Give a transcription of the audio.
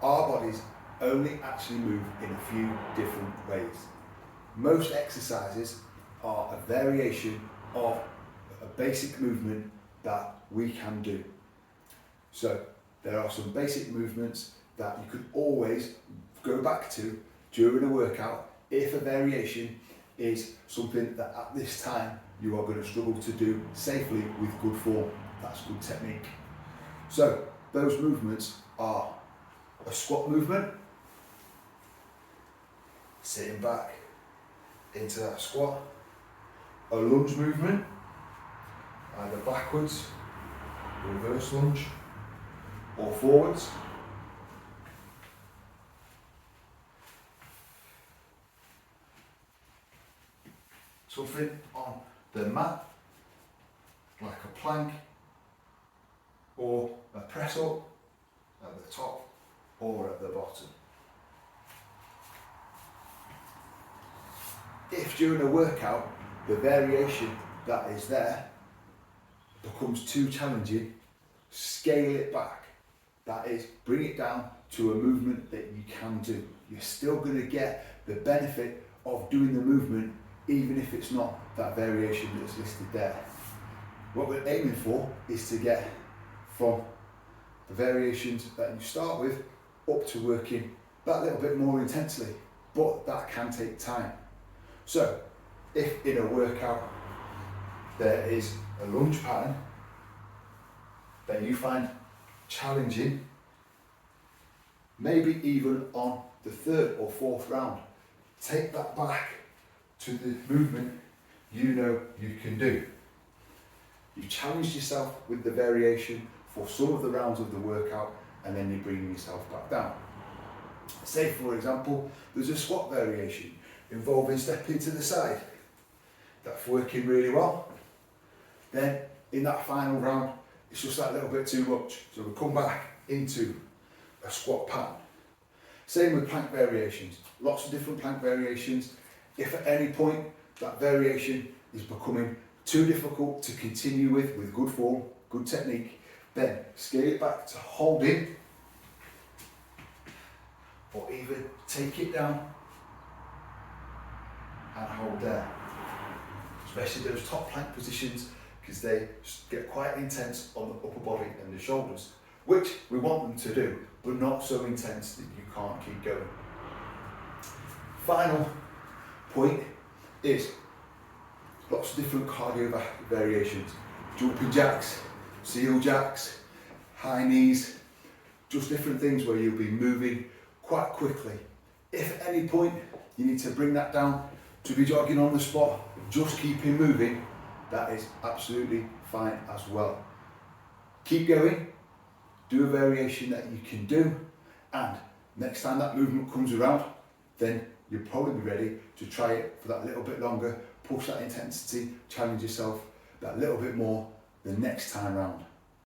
our bodies only actually move in a few different ways. Most exercises are a variation of a basic movement that we can do. So there are some basic movements that you could always go back to during a workout if a variation is something that at this time you are going to struggle to do safely with good form. That's good technique. So those movements are a squat movement, sitting back into that squat, a lunge movement, either backwards, reverse lunge, or forwards. Something on the mat, like a plank, or a press up at the top or at the bottom. If during a workout the variation that is there becomes too challenging, scale it back. That is, bring it down to a movement that you can do. You're still going to get the benefit of doing the movement even if it's not that variation that's listed there. What we're aiming for is to get from the variations that you start with up to working that little bit more intensely, but that can take time. So if in a workout there is a lunge pattern that you find challenging, maybe even on the third or fourth round, take that back to the movement you know you can do. You've challenged yourself with the variation for some of the rounds of the workout, and then you're bringing yourself back down. Say for example, there's a squat variation involving stepping to the side. That's working really well. Then in that final round, it's just that little bit too much. So we come back into a squat pattern. Same with plank variations. Lots of different plank variations. If at any point that variation is becoming too difficult to continue with good form, good technique, then scale it back to holding, or even take it down and hold there. Especially those top plank positions, because they get quite intense on the upper body and the shoulders, which we want them to do, but not so intense that you can't keep going. Final point is lots of different cardio variations. Jumping jacks, seal jacks, high knees, just different things where you'll be moving quite quickly. If at any point you need to bring that down to be jogging on the spot, just keeping moving, that is absolutely fine as well. Keep going, do a variation that you can do, and next time that movement comes around, then you'll probably be ready to try it for that little bit longer, push that intensity, challenge yourself that little bit more the next time round.